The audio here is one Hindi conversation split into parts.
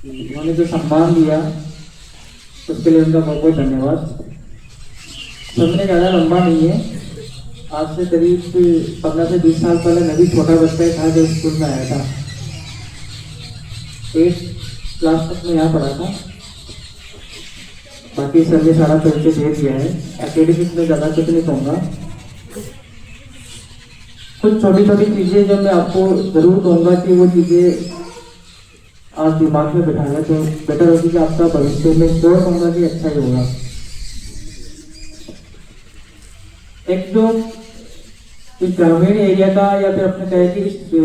उन्होंने जो सम्मान दिया उसके लिए उनका बहुत बहुत धन्यवाद। सबने ज़्यादा लंबा नहीं है, आज से करीब 15 से 20 साल पहले मैं भी छोटा बच्चा ही था जो स्कूल में आया था। 8 क्लास तक मैं यहाँ पढ़ा था, बाकी सर ने सारा परिचय दे दिया है। एकेडमिक में ज़्यादा कुछ नहीं कहूँगा, कुछ छोटी छोटी चीज़ें जो मैं आपको ज़रूर कहूँगा कि वो चीज़ें आप दिमाग में बिठाया तो बेटर होगी कि आपका भविष्य में श्योर कहूँगा कि अच्छा ही होगा। एक जो इस ग्रामीण एरिया का या फिर अपने कहे कि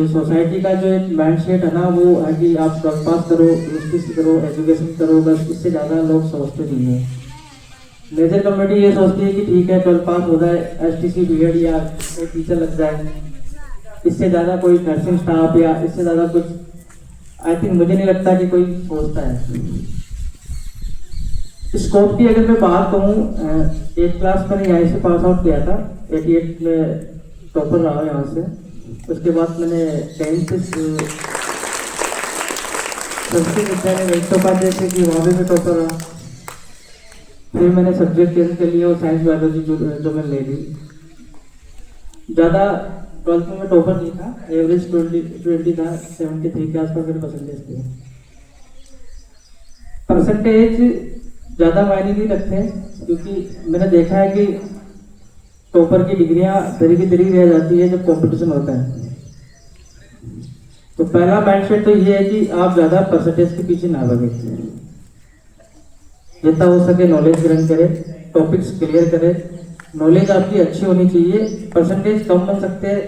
सोसाइटी का जो एक माइंड सेट है ना, वो है कि आप 12 पास करो, यूनिवर्सिटी करो, एजुकेशन करो, बस इससे ज़्यादा लोग सोचते नहीं है। मेजर कम्युनिटी ये सोचती है कि ठीक है 12 पास हो जाए, एसटीसी बीएड या टीचर लग जाए, इससे ज़्यादा कोई नर्सिंग स्टाफ या इससे ज़्यादा कुछ आई थिंक मुझे नहीं लगता कि कोई सोचता है। स्कोप की अगर मैं बात कहूँ, 8 क्लास मैंने यहाँ से पास आउट किया था, 88 में टॉपर रहा यहाँ से। उसके बाद मैंने 10th संस्कृत विद्यालय वेंकटोपाध्याय से कि वहाँ भी मैं टॉपर रहा। फिर मैंने सब्जेक्ट चेंज कर लिया और साइंस बायोलॉजी जो मैंने ले ली। ज़्यादा 12th में मैं टॉपर नहीं था, एवरेज 20 था, 73 के आसपास मेरे परसेंटेज थे। परसेंटेज ज़्यादा मायने नहीं रखते, क्योंकि मैंने देखा है कि टॉपर की डिग्रियां दरी की दरी रह जाती है जब कंपटीशन होता है। तो पहला माइंडसेट तो ये है कि आप ज़्यादा परसेंटेज के पीछे ना भागें, जितना हो सके नॉलेज ग्रहण करें, टॉपिक्स क्लियर करें, नॉलेज आपकी अच्छी होनी चाहिए। परसेंटेज कम बन सकते हैं,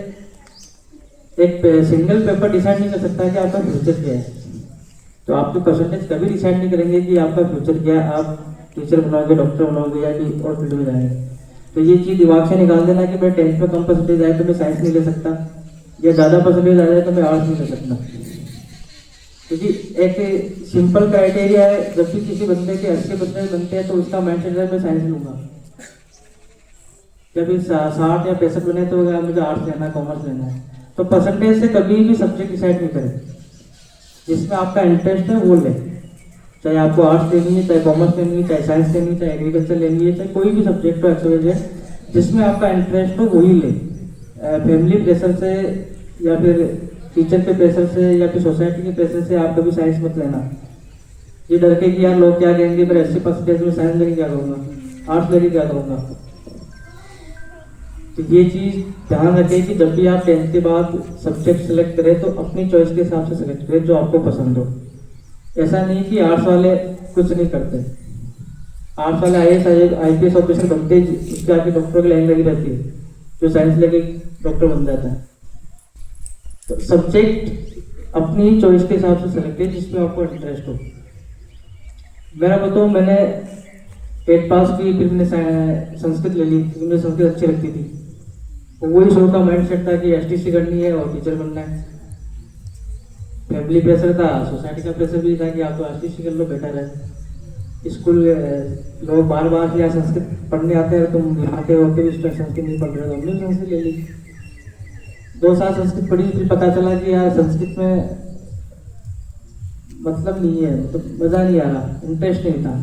एक सिंगल पेपर डिसाइड नहीं कर सकता है कि आपका फ्यूचर क्या है। तो आपके परसेंटेज कभी डिसाइड नहीं करेंगे कि आपका फ्यूचर क्या है, आप टीचर बनोगे, डॉक्टर बनोगे या कि और फील्ड में जाएंगे। तो ये चीज़ दिमाग से निकाल देना कि मैं 10th में कम परसेंटेज आए तो मैं साइंस नहीं ले सकता, या ज़्यादा परसेंटेज आ जाए तो मैं आर्ट्स नहीं ले सकता। क्योंकि एक सिंपल क्राइटेरिया है, जब भी किसी बंदे के 80% बनते हैं तो उसका माइंडसेट है मैं साइंस लूंगा। जब 60 या 65 बने तो मुझे आर्ट्स लेना है, कॉमर्स लेना है। तो परसेंटेज से कभी भी सब्जेक्ट डिसाइड नहीं करें, जिसमें आपका इंटरेस्ट है वो ले। चाहे आपको आर्ट्स लेनी है, चाहे कॉमर्स लेनी है, चाहे साइंस लेनी है, चाहे एग्रीकल्चर लेनी है, चाहे कोई भी सब्जेक्ट हो एक्सवाइज है, जिसमें आपका इंटरेस्ट हो वही ले। फैमिली प्रेशर से या फिर टीचर के प्रेशर से या फिर सोसाइटी के प्रेशर से आप कभी साइंस मत लेना, ये डर के कि यार लोग क्या कहेंगे, मेरे 80% में साइंस लेके क्या करूँगा, आर्ट्स लेके क्या करूँगा। तो ये चीज़ ध्यान रखें कि जब भी आप 10th के बाद सब्जेक्ट सेलेक्ट करें तो अपनी चॉइस के हिसाब से सेलेक्ट करें जो आपको पसंद हो। ऐसा नहीं कि आर्ट्स वाले कुछ नहीं करते, आर्ट्स वाले IAS ऑफिसर बनते, उसके आगे डॉक्टर की लाइन लगी रहती है, जो साइंस लेके डॉक्टर बन जाता है। तो सब्जेक्ट अपनी चॉइस के हिसाब से सेलेक्ट करें जिसमें आपको इंटरेस्ट हो। मेरा बताऊँ, मैंने 8 पास की, फिर मैंने संस्कृत ले ली क्योंकि मुझे संस्कृत अच्छी लगती थी। तो वही शुरू का माइंड सेट था कि STC करनी है और टीचर बनना है। फैमिली प्रेशर था, सोसाइटी का प्रेशर भी था कि आप तो STC कर लो, बेटर है। स्कूल लोग बार बार यहाँ संस्कृत पढ़ने आते हैं, तुम यहाँ के होते भी संस्कृत नहीं पढ़ रहे हो, हमने संस्कृत ले ली। 2 साल संस्कृत पढ़ी, फिर पता चला कि यार संस्कृत में मतलब नहीं है, तो मज़ा नहीं आ रहा, इंटरेस्ट नहीं था।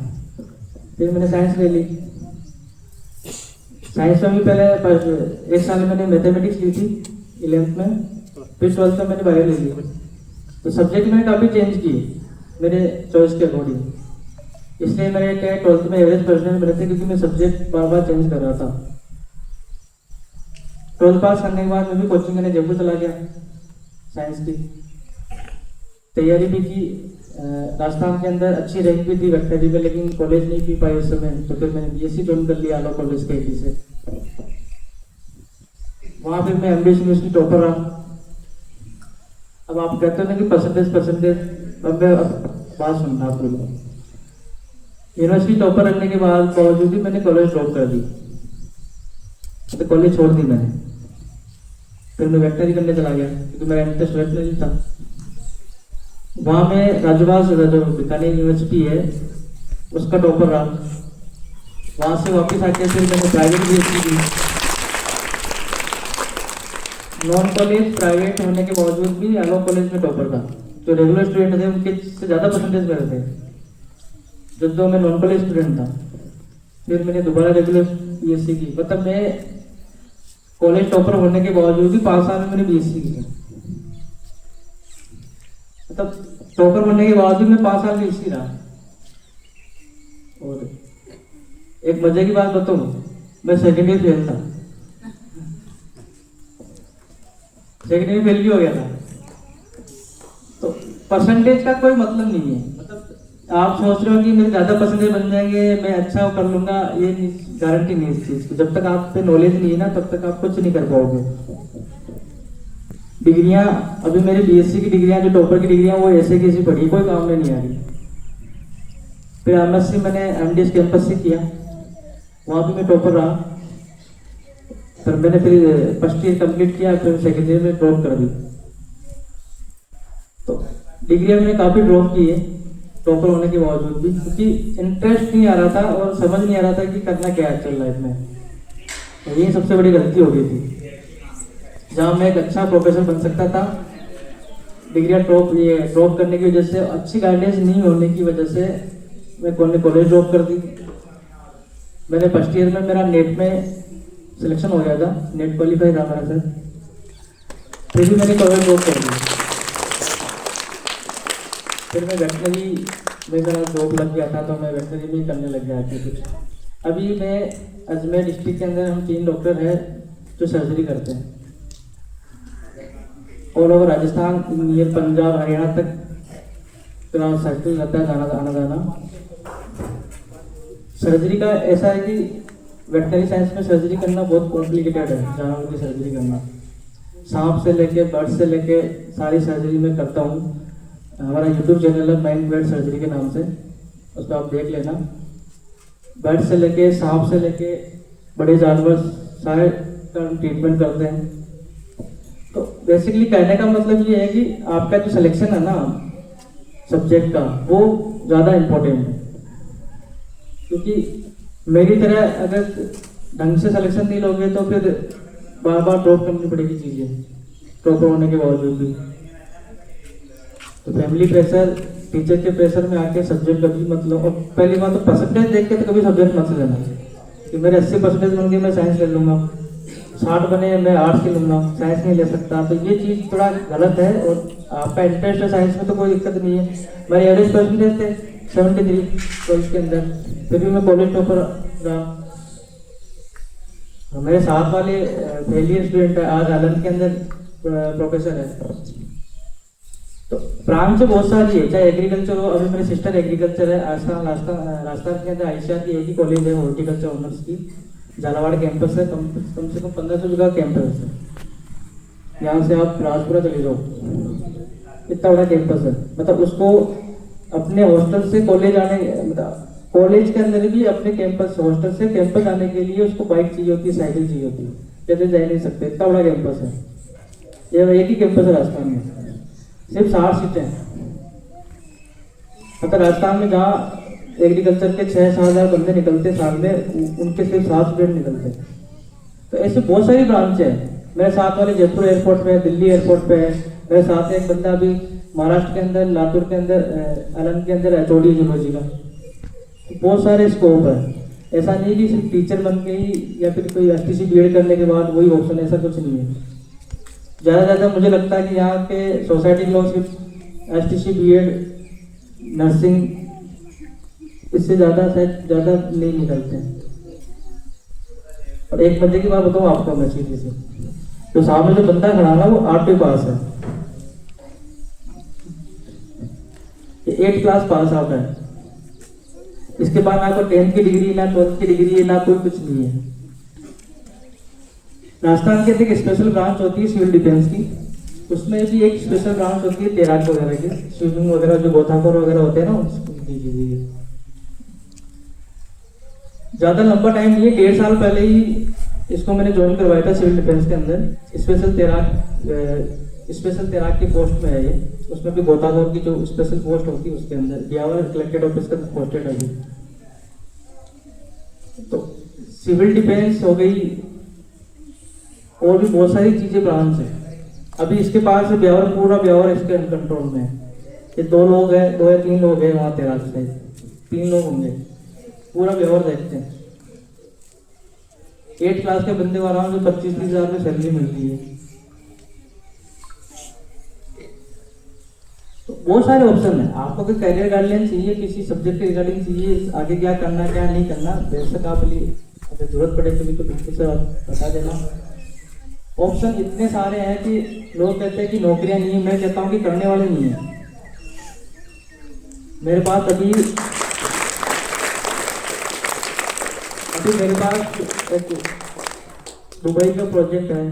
फिर मैंने साइंस ले ली। साइंस में भी पहले 1 साल मैंने मैथमेटिक्स ली थी 11th में, फिर 12th में मैंने बायो ले ली। तो सब्जेक्ट मैंने काफ़ी चेंज किए मेरे चॉइस के अकॉर्डिंग। इसलिए मेरे क्या 12th में एवरेज परसेंटेज बने थे, क्योंकि मैं सब्जेक्ट बार बार चेंज कर रहा था। 12th पास करने के बाद मैं भी कोचिंग करने जयपुर चला गया, साइंस की तैयारी भी की। राजस्थान के अंदर अच्छी रैंक भी थी वेक्टरी में, लेकिन कॉलेज नहीं पी पाई उस समय। तो फिर मैंने BSc ज्वाइन कर लिया आलो कॉलेज के AT से। वहाँ फिर मैं MBS यूनिवर्सिटी टॉपर रहा। अब आप कहते हो ना कि परसेंटेज, अब मैं बात सुनना आपको। यूनिवर्सिटी टॉपर रहने के बाद बावजूद भी मैंने कॉलेज ड्रॉप कर दी, तो कॉलेज छोड़ दी मैंने। फिर मैं वेक्टरी करने चला गया क्योंकि मेरा इंटरेस्ट वेक्टरी नहीं था। वहाँ में राजवास जो बीकानेर यूनिवर्सिटी है उसका टॉपर रहा। वहाँ से वापस आके फिर मैंने प्राइवेट BSc की। नॉन कॉलेज प्राइवेट होने के बावजूद भी आलो कॉलेज में टॉपर था। जो रेगुलर स्टूडेंट थे उनके से ज़्यादा परसेंटेज मेरे थे, जब तो मैं नॉन कॉलेज स्टूडेंट था। फिर मैंने दोबारा रेगुलर बीएससी की, मतलब मैं कॉलेज टॉपर होने के बावजूद भी 5 साल में मैंने बीएससी की, मतलब टॉपर बनने के बावजूद मैं 5 साल बीएससी रहा। और एक मजे की बात बताऊं, मैं सेकेंड ईयर फेल था, सेकेंड ईयर फेल भी हो गया था। तो परसेंटेज का कोई मतलब नहीं है, मतलब आप सोच रहे हो कि मेरे ज़्यादा परसेंटेज बन जाएंगे, मैं अच्छा कर लूंगा, ये गारंटी नहीं इस चीज़ की। जब तक आप पे नॉलेज नहीं है ना, तब तक आप कुछ नहीं कर पाओगे। डिग्रियां, अभी मेरी बीएससी की डिग्रियां, जो टॉपर की डिग्रियां, वो ऐसे कैसी पढ़ी, कोई काम में नहीं आ रही। फिर एमएससी मैंने एमडीएस कैंपस से किया, वहाँ भी मैं टॉपर रहा। फिर मैंने फिर फर्स्ट ईयर कंप्लीट किया, फिर सेकेंड ईयर में ड्रॉप कर दी। तो डिग्रियां मैंने काफ़ी ड्रॉप की है टॉपर होने के बावजूद भी, क्योंकि इंटरेस्ट नहीं आ रहा था और समझ नहीं आ रहा था कि करना क्या है चल लाइफ में। तो यही सबसे बड़ी गलती हो गई थी, जहाँ मैं एक अच्छा प्रोफेसर बन सकता था। डिग्रियां ड्रॉप करने की वजह से, अच्छी गाइडेंस नहीं होने की वजह से मैं कॉलेज ड्रॉप कर दी। मैंने फर्स्ट ईयर में मेरा नेट में सिलेक्शन हो गया था, नेट क्वालिफाई था मेरा सर, फिर भी मैंने कॉलेज ड्रॉप कर दी। फिर मैं वेटनरी में मेरा जॉब लग गया था, तो मैं वेटनरी में करने लग गया था कुछ। अभी मैं अजमेर डिस्ट्रिक्ट के अंदर हम 3 डॉक्टर हैं जो सर्जरी करते हैं, all over Rajasthan, near Punjab, Haryana तक पूरा सर्कल रहता है, आना जाना। सर्जरी का ऐसा है कि वेटनरी साइंस में सर्जरी करना बहुत कॉम्प्लिकेटेड है। जानवरों की सर्जरी करना, सांप से लेके बर्ड से लेके सारी सर्जरी मैं करता हूँ। हमारा यूट्यूब चैनल है माइंड बर्ड सर्जरी के नाम से, उस पर आप देख लेना। बर्ड से लेके, सांप से लेके बड़े जानवर सारे का ट्रीटमेंट करते हैं। तो बेसिकली कहने का मतलब ये है कि आपका जो सिलेक्शन है ना सब्जेक्ट का, वो ज़्यादा इम्पोर्टेंट है। क्योंकि मेरी तरह अगर ढंग से सिलेक्शन नहीं लोगे तो फिर बार बार ड्रॉप करनी पड़ेगी चीज़ें, टॉपर होने के बावजूद भी। तो फैमिली प्रेशर, टीचर के प्रेशर में आके सब्जेक्ट कभी मत लो। और पहली बात तो परसेंटेज देख के तो कभी सब्जेक्ट मत लेना कि मेरे 80% बन गए मैं साइंस ले लूँगा, 60 बने मैं आर्ट्स ले लूँगा, साइंस नहीं ले सकता। तो ये चीज़ थोड़ा गलत है। और आपका इंटरेस्ट है साइंस में तो कोई दिक्कत नहीं है। मेरे एवरेज परसेंटेज थे 73 12th के अंदर, फिर भी मैं कॉलेज टॉपर रहा। मेरे साथ वाले फेलियर स्टूडेंट है, आज आलम के अंदर प्रोफेसर है। तो ब्रांच बहुत सारी है, चाहे एग्रीकल्चर हो। अभी मेरी सिस्टर एग्रीकल्चर है, राजस्थान के अंदर आयशा की एक ही कॉलेज है हॉर्टिकल्चर ऑनर्स की, झालावाड़ कैंपस है। कम से कम 1500 जगह कैंपस है। यहाँ से आप राजपुरा चले जाओ, इतना बड़ा कैंपस है। मतलब उसको अपने हॉस्टल से कॉलेज आने, मतलब कॉलेज के अंदर भी अपने कैंपस, हॉस्टल से कैंपस आने के लिए उसको बाइक चाहिए होती है, साइकिल चाहिए होती है, पैदल जा नहीं सकते, इतना बड़ा कैंपस है। ये एक ही कैंपस है राजस्थान में, सिर्फ 60 सीटें हैं। मतलब राजस्थान में जहाँ एग्रीकल्चर के 6-7 हज़ार बंदे निकलते साल में, उनके सिर्फ 7 स्टूडेंट निकलते। तो ऐसे बहुत सारी ब्रांच है। मेरे साथ वाले जयपुर एयरपोर्ट पे है, दिल्ली एयरपोर्ट पे है। मेरे साथ एक बंदा अभी महाराष्ट्र के अंदर, लातूर के अंदर, आनंद के अंदर एचओडी यूनिवर्सिटी का। तो बहुत सारे स्कोप है। ऐसा नहीं कि सिर्फ टीचर बन के ही या फिर कोई एसटीसी बीएड करने के बाद वही ऑप्शन, ऐसा कुछ नहीं है। ज़्यादा मुझे लगता है कि यहाँ के सोसाइटी के लोग सिर्फ एसटीसी बीएड, नर्सिंग, इससे ज़्यादा नहीं निकलते हैं। और एक मजे की बात बताऊँ आपको मैं सीधी से, तो सामने जो बंदा खड़ा ना वो 8वीं पास है, 8th क्लास पास आउट है। इसके बाद ना कोई 10th की डिग्री, ना 12th की डिग्री, ना कोई कुछ नहीं है। राजस्थान के एक स्पेशल ब्रांच होती है सिविल डिफेंस की, उसमें भी एक स्पेशल ब्रांच होती है तैराक वगैरह की, स्विमिंग वगैरह जो गोताखोर वगैरह होते हैं ना, जी। ज़्यादा लंबा टाइम नहीं है, 1.5 साल पहले ही इसको मैंने ज्वाइन करवाया था सिविल डिफेंस के अंदर। स्पेशल तैराक की पोस्ट में है ये, उसमें भी गोताखोर की जो स्पेशल पोस्ट होती है उसके अंदर ब्यावर कलेक्टेड ऑफिसर पोस्टेड है। तो सिविल डिफेंस हो गई, और भी बहुत सारी चीजें ब्रांच है। अभी इसके पास ब्यावर, पूरा ब्यावर इसके कंट्रोल में है। ये 2 लोग हैं, 2 या 3 लोग हैं वहाँ तैराक से, 3 लोग होंगे, पूरा व्यवहार देखते हैं। 8 क्लास के बंदे को आराम से 25-30 हज़ार में सैलरी मिलती है। तो बहुत सारे ऑप्शन है, आपको कोई करियर गाइडलाइन चाहिए, किसी सब्जेक्ट के रिगार्डिंग चाहिए, आगे क्या करना क्या नहीं करना, बेशक आप लिए अगर जरूरत पड़े कभी तो बिल्कुल से आप बता देना। ऑप्शन इतने सारे हैं कि लोग कहते हैं कि नौकरियां नहीं है, मैं कहता हूँ कि करने वाले नहीं है। मेरे पास अभी मेरे पास एक दुबई का प्रोजेक्ट है,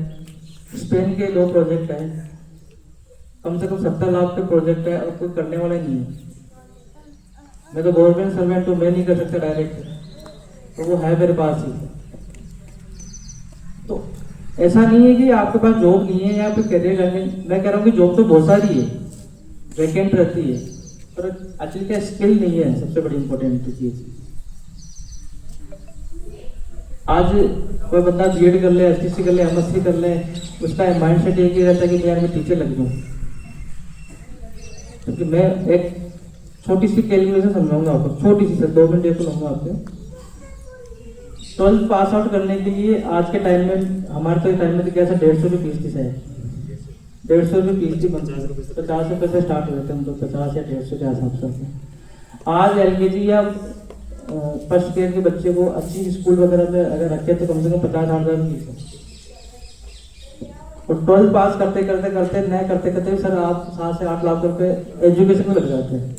स्पेन के 2 प्रोजेक्ट हैं, कम से कम 70 लाख के प्रोजेक्ट है और कोई करने वाला नहीं है। मैं तो गवर्नमेंट सर्वेंट हूँ, मैं नहीं कर सकता डायरेक्ट, तो वो है मेरे पास ही। तो ऐसा नहीं है कि आपके पास जॉब नहीं है या फिर करियर करने, मैं कह रहा हूँ कि जॉब तो बहुत सारी है, वैकेंट रहती है, पर एक्चुअली क्या स्किल नहीं है सबसे बड़ी इंपॉर्टेंट चीज। आज कोई बंदा बीएड कर ले, एसटीसी कर ले, एमएससी कर ले, उसका माइंड सेट एक ही रहता है कि यार मैं टीचर लग जाऊँ। क्योंकि मैं एक छोटी सी कैलकुलेशन समझाऊंगा आपको, छोटी सी, 2 मिनट एक लूंगा आपको। 12th पास आउट करने के लिए आज के टाइम में, हमारे तो टाइम में तो कैसे 150 रुपये फीस थी, 150 रुपये फीस थी, 50 रुपये से स्टार्ट हुए थे हम तो, 50 या 150 के आसपास से। आज एलकेजी या फर्स्ट ईयर के बच्चे को अच्छी स्कूल वगैरह में अगर रखे तो कम से कम 50-60 हज़ार फीस है। और 12th पास करते करते करते नए करते करते सर आप 7 से 8 लाख रुपए एजुकेशन में लग जाते हैं।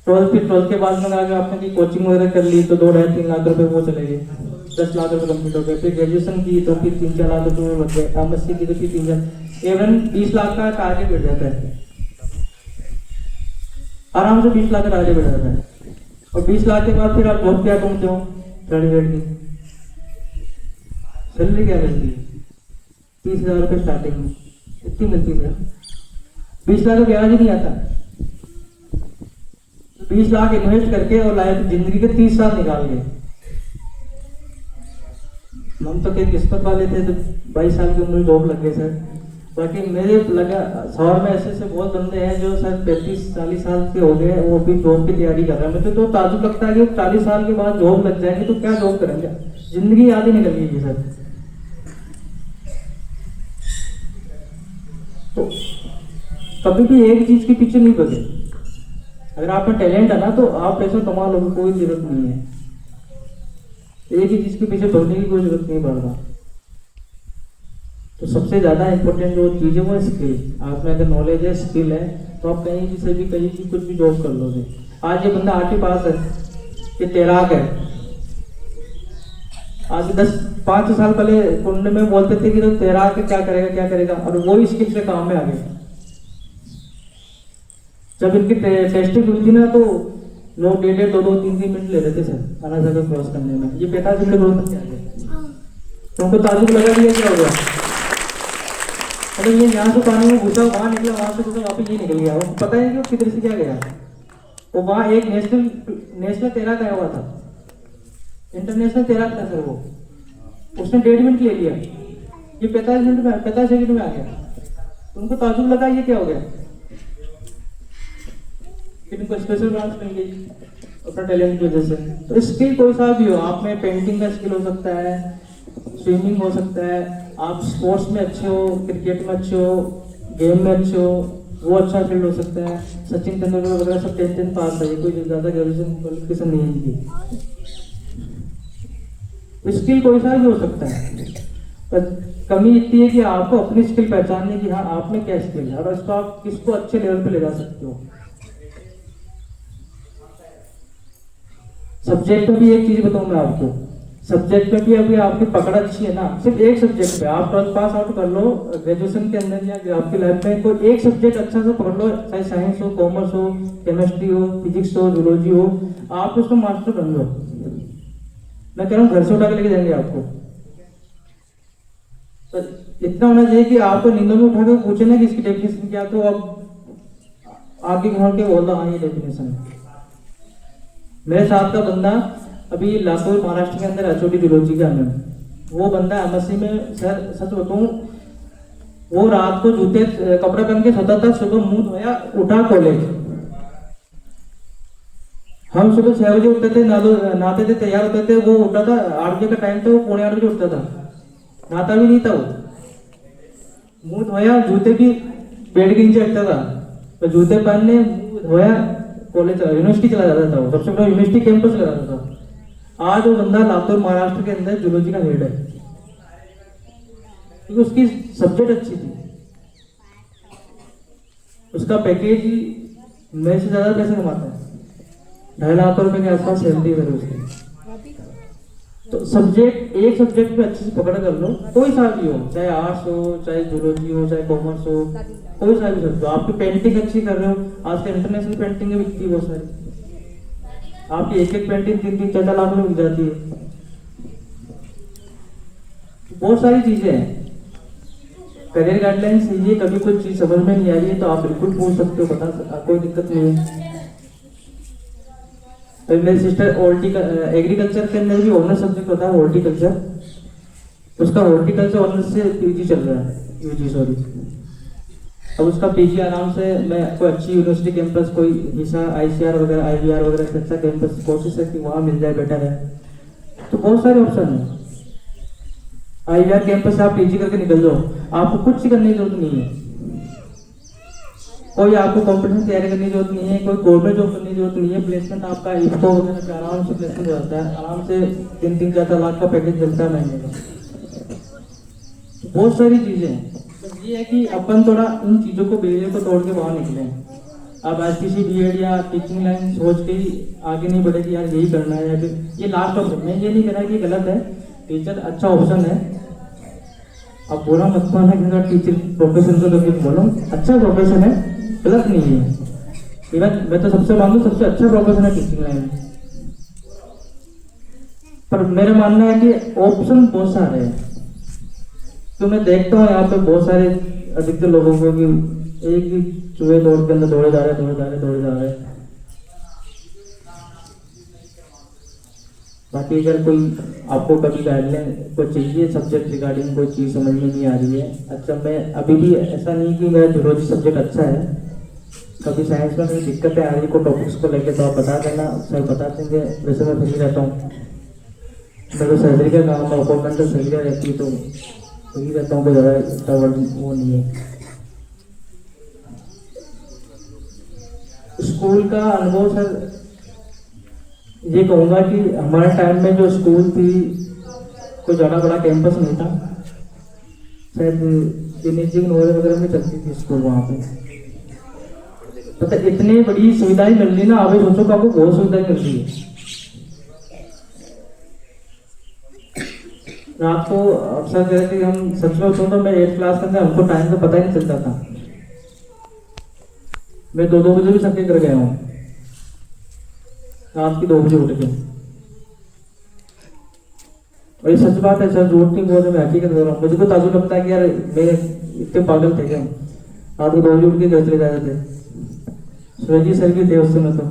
12th के बाद में अगर आपने की कोचिंग वगैरह कर ली तो 2-2.5-3 लाख रुपए वो चले गए, 10 लाख रुपए कंप्लीट हो गए। फिर ग्रेजुएशन की तो फिर 3-4 लाख रुपए लग गए, एमएससी की तो फिर 3-4, इवन 20 लाख का टारगेट बढ़ जाता है, आराम से 20 लाख का टारगेट बढ़ जाता है। और 20 लाख के बाद फिर आप जॉब क्या ढूंढते हो, ग्रेजुएट की सैलरी क्या मिलती है, 30,000 रुपये स्टार्टिंग में, इतनी मिलती है। 20 लाख का ब्याज ही नहीं आता। 20 लाख इन्वेस्ट करके और लाइफ जिंदगी के 30 साल निकाल गए। हम तो कई किस्मत वाले थे तो 22 साल की उम्र जॉब लग गए सर। बाकी मेरे लगा शहर में ऐसे बहुत बंदे हैं जो सर 35-40 साल के हो गए, वो भी जॉब की तैयारी कर रहे हैं। मुझे तो ताजुब लगता है कि 40 साल के बाद जॉब लग जाएंगे तो क्या जॉब करेंगे, जिंदगी याद ही निकल गई सर। तो कभी भी एक चीज के पीछे नहीं भागे। अगर आप में टैलेंट है ना तो आप पैसा कमा लो, कोई जरूरत नहीं है, एक ही चीज के पीछे भागने की कोई जरूरत नहीं पड़ रहा। तो सबसे ज्यादा इंपॉर्टेंट जो चीज है वो स्किल। आप में अगर नॉलेज है, स्किल है, तो आप कहीं से भी कहीं भी कुछ भी जॉब कर लोगे। आज ये बंदा 8वीं पास है, ये तैराक है। आज 5 साल पहले कुंड में बोलते थे कि तो तैराक क्या करेगा क्या करेगा, और वो स्किल से काम में आ गए। जब इनकी टेस्टिंग हुई थी ना तो लोग 1.5, 2, 3 मिनट ले रहे थे सर आना जगह क्रॉस करने में। ये 45 मिनट बोलते क्या गए, तो उनको ताजुब लगा दिया क्या हो गया। अगर ये यहाँ से पानी में घुसा, वहां निकला, वहां से घुसा, वापस ये निकल गया, वो पता है कि किधर से क्या गया। वो वहां एक नेशनल तैराक आया हुआ था, इंटरनेशनल तैराक था सर वो, उसने 1.5 मिनट ले लिया, ये 45 सेकंड में आ गया। उनको ताजुब लगा ये क्या हो गया। इनको स्पेशल ब्रांच मिल गई अपना टैलेंट की वजह से। तो स्किल कोई सा भी हो, आप में पेंटिंग का स्किल हो सकता है, स्विमिंग हो सकता है, आप स्पोर्ट्स में अच्छे हो, क्रिकेट में अच्छे हो, गेम में अच्छे हो, वो अच्छा फील्ड हो सकता है। सचिन तेंदुलकर वगैरह सब 10th पास है, कोई ज्यादा ग्रेजुएशन क्वालिफिकेशन नहीं है इनकी। स्किल कोई सा भी हो सकता है, पर कमी इतनी है कि आपको अपनी स्किल पहचानने की, हाँ आप में क्या स्किल है और उसको आप किसको अच्छे लेवल पे ले जा सकते हो। सब्जेक्ट में भी एक चीज बताऊं मैं आपको, सब्जेक्ट में भी अभी आपकी पकड़ अच्छी है ना, सिर्फ एक सब्जेक्ट पे आप 12th पास आउट कर लो, ग्रेजुएशन के अंदर या आपकी लाइफ में कोई एक सब्जेक्ट अच्छा से पकड़ लो, चाहे साइंस हो, कॉमर्स हो, केमिस्ट्री हो, फिजिक्स हो, जूलॉजी हो, आप उसको मास्टर बन लो। मैं कह रहा हूँ घर से उठा के लेके जाएंगे आपको। तो इतना होना चाहिए कि आपको नींदों में उठा के पूछे ना कि इसकी डेफिनेशन क्या, तो आप आगे घूम के बोल दो हाँ ये डेफिनेशन है। मेरे साथ का बंदा अभी लातूर महाराष्ट्र के अंदर एचओडी जूलॉजी का है, वो बंदा एमएससी में सर सच बताऊं वो रात को जूते कपड़े पहन के सोता था, सुबह मुंह धोया उठा कॉलेज। हम सुबह 6 बजे उठते थे, नहाते थे, तैयार होते थे, वो उठता था 8 बजे का टाइम था, वो पौने 8 बजे उठता था, नहाता भी नहीं था वो, मुंह धोया, जूते भी पेड़ के नीचे रखता था, तो जूते पहनने मुंह धोया कॉलेज यूनिवर्सिटी चला जाता था। वो सबसे बड़ा यूनिवर्सिटी कैंपस लगा था। आज वो बंदा लातूर महाराष्ट्र के अंदर जूलॉजी का हेड है, क्योंकि उसकी सब्जेक्ट अच्छी थी, उसका पैकेज मेरे से ज्यादा पैसे कमाता है, 2.5 लाख रुपए के आसपास सैलरी है उसकी। तो सब्जेक्ट, एक सब्जेक्ट पे अच्छे से पकड़ कर लो, कोई सा भी हो, चाहे आर्ट्स हो, चाहे जूलॉजी हो, चाहे कॉमर्स हो, कोई सा भी सब्जेक्ट। आपकी पेंटिंग अच्छी कर रहे हो, आज के इंटरनेशनल पेंटिंग बिकती है बहुत सारी, आपकी एक एक पेंटिंग 3-3, 4 लाख में बिक जाती है। बहुत सारी चीजें हैं। करियर गाइडलाइंस ये, कभी कोई चीज समझ में नहीं आ रही है तो आप बिल्कुल पूछ सकते हो, बता, कोई दिक्कत नहीं है। तो मेरी सिस्टर एग्रीकल्चर के अंदर भी ऑनर्स सब्जेक्ट होता है हॉर्टिकल्चर, उसका हॉर्टिकल्चर ऑनर्स से पीजी चल रहा है, यूजी सॉरी। अब उसका पीजी आराम से, मैं कोई अच्छी यूनिवर्सिटी कैंपस, कोई हिस्सा आईसीआर वगैरह, आईवीआर वगैरह से अच्छा कैंपस कोशिश है कि वहाँ मिल जाए, बेटर है। तो बहुत सारे ऑप्शन है। आईवीआर कैंपस से आप पीजी करके निकल जाओ, आपको कुछ करने की जरूरत नहीं है, कोई आपको कॉम्पिटिशन तैयारी करने की जरूरत नहीं है, कोई गवर्नमेंट जॉब करने की जरूरत नहीं है। प्लेसमेंट आपका इफ्को वगैरह पे आराम से प्लेसमेंट हो जाता है, आराम से 3-3, 4 लाख का पैकेज मिलता है महीने का। बहुत सारी चीजें हैं, बस ये है कि अपन थोड़ा इन चीजों को, बैरियर को तोड़ के बाहर निकले। अब एचपीसी बीएड या टीचिंग लाइन सोच के ही आगे नहीं बढ़े कि यार यही करना है, या फिर ये लास्ट ऑप्शन। मैं ये नहीं कह रहा कि गलत है, टीचर अच्छा ऑप्शन है, अब बुरा मत माना कि अगर टीचर प्रोफेशन को कभी बोलो, अच्छा प्रोफेशन है, गलत नहीं है। इवन मैं तो सबसे मानूं सबसे अच्छा प्रोफेशन है टीचिंग लाइन, पर मेरा मानना है कि ऑप्शन बहुत सारे हैं। तो मैं देखता हूँ यहाँ पे बहुत सारे अधिकतर लोगों को कि एक ही चूहे दौड़ के अंदर दौड़े जा रहे। बाकी अगर कोई आपको कभी गाइडलाइन को चाहिए सब्जेक्ट रिगार्डिंग, कोई चीज़ समझ में नहीं आ रही है, अच्छा मैं अभी भी ऐसा नहीं कि मेरा जूलॉजी सब्जेक्ट अच्छा है, कभी साइंस में कोई दिक्कतें आ रही को टॉपिक्स को लेके तो आप बता देना, सर बता देंगे। वैसे मैं फ्री रहता हूँ, मेरे सैलरी का काम है, अपॉइंटमेंट तो सही रहती है, तो फ्री रहता हूँ, कोई ज़्यादा इतना वो नहीं है। स्कूल का अनुभव सर ये कहूँगा कि हमारे टाइम में जो स्कूल थी, कोई ज़्यादा बड़ा कैंपस नहीं था, शायद इमेजिंग नोरे वगैरह में चलती थी स्कूल वहाँ पे। पता इतनी बड़ी सुविधाएं मिल रही ना, अभी सोचो कि आपको बहुत सुविधाएं मिल रही है। रात को अक्सर कहते कि हम सच में सुनो तो मैं 8th क्लास के अंदर हमको टाइम का पता ही नहीं चलता था, मैं 2-2 बजे भी सके कर गया हूँ, रात की 2 बजे उठ के। और ये सच बात है सर, झूठ नहीं बोल रहा, मैं हकीकत कर रहा हूँ। मुझे को ताजुब लगता है कि यार मैं इतने पागल थे क्या, रात को 2 बजे उठ के घर चले जाते थे। सूरजी सर भी थे उस समय, तो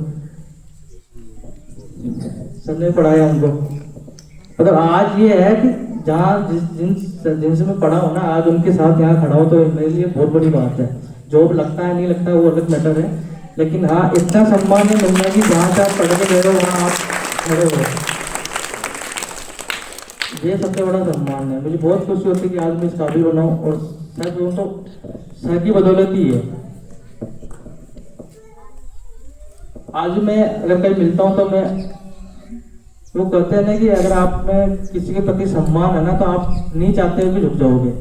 सबने पढ़ाया हमको। मतलब आज ये है कि जहाँ जिनसे मैं पढ़ा हूँ ना, आज उनके साथ यहाँ खड़ा हो, तो मेरे लिए बहुत बड़ी बात है। जॉब लगता है नहीं लगता वो अलग मैटर है, लेकिन हाँ इतना सम्मान है मिलना कि जहाँ से आप पढ़ के गए हो वहाँ आप खड़े हो, ये सबसे बड़ा सम्मान है। मुझे बहुत खुशी होती है कि आज मैं इस काबिल बना हूँ, और सर जो तो सर की बदौलत ही है। आज मैं अगर कहीं मिलता हूँ तो मैं, वो कहते हैं ना कि अगर आप में किसी के प्रति सम्मान है ना, तो आप नहीं चाहते हुए भी झुक जाओगे,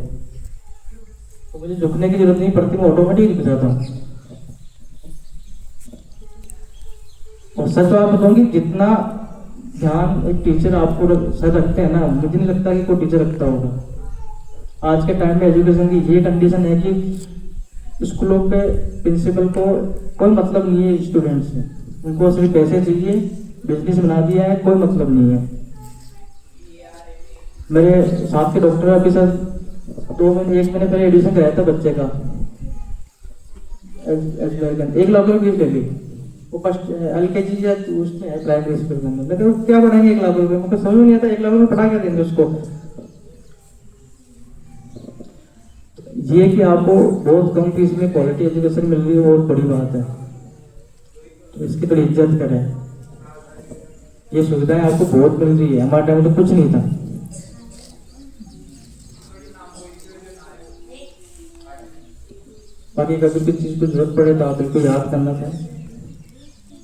तो मुझे झुकने की जरूरत नहीं पड़ती, मैं ऑटोमेटिक झुक जाता हूँ। और सच बात बताऊंगी, जितना ध्यान एक टीचर आपको सर रखते हैं ना, मुझे नहीं लगता कि कोई टीचर रखता होगा। आज के टाइम में एजुकेशन की ये कंडीशन है कि स्कूलों के प्रिंसिपल को कोई मतलब नहीं है स्टूडेंट्स से, उनको सिर्फ पैसे चाहिए, बिजनेस बना दिया है, कोई मतलब नहीं है। मेरे साथ के डॉक्टर अभी सर 1 महीने पहले एडमिशन कराया था बच्चे का, 1 लाख रुपये फीस ले ली, वो फर्स्ट LKG या उसमें है प्राइमरी स्कूल के अंदर। लेकिन क्या पढ़ाएंगे 1 लाख रुपये, मुझे समझ नहीं आता 1 लाख रुपये पढ़ा क्या देंगे उसको। ये कि आपको बहुत कम फीस में क्वालिटी एजुकेशन मिल रही है बहुत बड़ी बात है, तो इसकी थोड़ी इज्जत करें। ये सुविधाएं आपको बहुत मिल रही है, हमारे टाइम तो कुछ नहीं था। बाकी कभी कुछ चीज़ को जरूरत पड़े तो आप बिल्कुल याद करना था।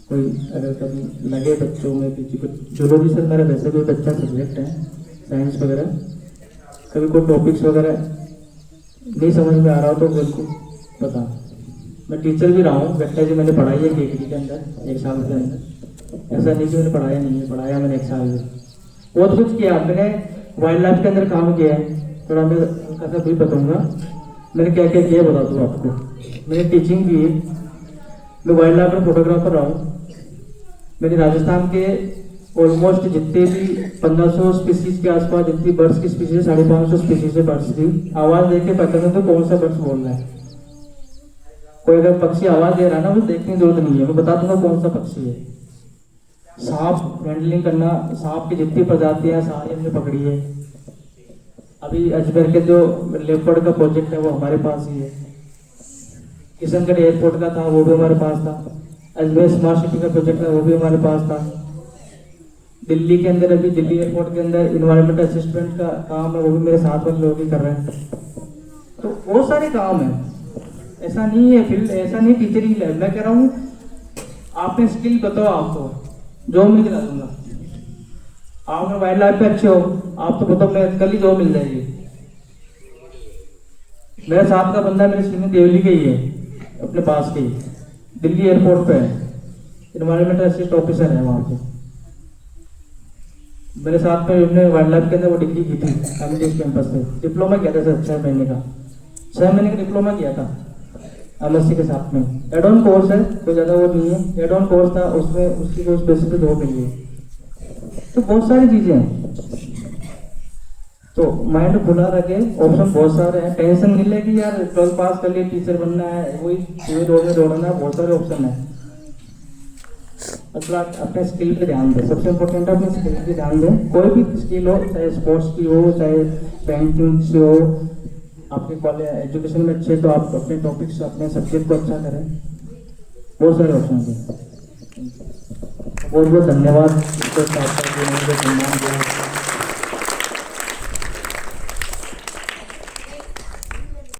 कोई अगर कभी लगे बच्चों में किसी को, जूलॉजी सर मेरा वैसे भी बच्चा सब्जेक्ट है, साइंस वगैरह, कभी कोई टॉपिक्स वगैरह नहीं समझ में आ रहा हो तो बिल्कुल बता। मैं टीचर भी रहा हूँ, वेक्टर जी मैंने पढ़ाई है केकेडी के अंदर 1 साल के अंदर। ऐसा नहीं कि मैंने पढ़ाया नहीं है, पढ़ाया मैंने 1 साल में, बहुत कुछ किया। मैंने वाइल्ड लाइफ के अंदर काम किया है, थोड़ा मैं हल्का सा भी बताऊँगा मैंने क्या क्या किया, बता दूँ आपको। मैंने टीचिंग की, मैं वाइल्ड लाइफ में फोटोग्राफर रहा हूँ। मैंने राजस्थान के ऑलमोस्ट जितने भी 1500 स्पीसीज के आसपास जितनी बर्ड्स की स्पीसीज, 550 स्पीसीज है बर्ड्स की, आवाज देख के पता नहीं तो कौन सा बर्ड्स बोल रहा है। कोई अगर पक्षी आवाज दे रहा है ना, वो देखने की जरूरत नहीं है, मैं बता दूंगा कौन सा पक्षी है। सांप हैंडलिंग करना, सांप की जितनी प्रजातियां सारी हमने पकड़ी है। अभी अजमेर के जो लेपर्ड का प्रोजेक्ट है वो हमारे पास ही है। किशनगढ़ एयरपोर्ट का था वो भी हमारे पास था। अजमेर स्मार्ट सिटी का प्रोजेक्ट है वो भी हमारे पास था। दिल्ली के अंदर अभी दिल्ली एयरपोर्ट के अंदर इन्वायरमेंट असिस्टेंट का काम है, वो भी मेरे साथ वाले लोग ही कर रहे हैं। तो बहुत सारे काम है, ऐसा नहीं है फील्ड, ऐसा नहीं टीचरिंग है। मैं कह रहा हूँ आपने स्किल बताओ, आपको जॉब मैं दिला दूंगा। आप अगर वाइल्ड लाइफ पे अच्छे हो, आप तो बताओ मैं कल ही जॉब मिल जाएगी। मेरे साथ का बंदा मेरे सीनियर देवली का ही है, अपने पास के दिल्ली एयरपोर्ट पे है, इन्वायरमेंटल असिस्ट ऑफिसर है वहाँ पे। मेरे साथ में हमने वाइल्ड लाइफ के अंदर वो डिग्री की थी एमएस कैंपस से, डिप्लोमा किया था सर 6 महीने का, 6 महीने का डिप्लोमा किया था एमएससी के साथ में। एड ऑन कोर्स है, कोई ज़्यादा वो नहीं है, एड ऑन कोर्स था, उसमें उसकी कोई स्पेसिफिक जॉब मिली है। तो बहुत सारी चीज़ें हैं, तो माइंड खुला रखे, ऑप्शन बहुत सारे हैं। टेंशन नहीं ले कि यार 12 पास कर लिए टीचर बनना है, वही रोड में दौड़ना है, बहुत सारे ऑप्शन है। मतलब अपने स्किल पे ध्यान दें, सबसे इम्पोर्टेंट है अपने स्किल पे ध्यान दें। कोई भी स्किल हो, चाहे स्पोर्ट्स की हो, चाहे पेंटिंग से हो, आपके कॉलेज एजुकेशन में अच्छे तो आप अपने टॉपिक्स अपने सब्जेक्ट को अच्छा करें। बहुत सारे ऑप्शन हैं। बहुत बहुत धन्यवाद।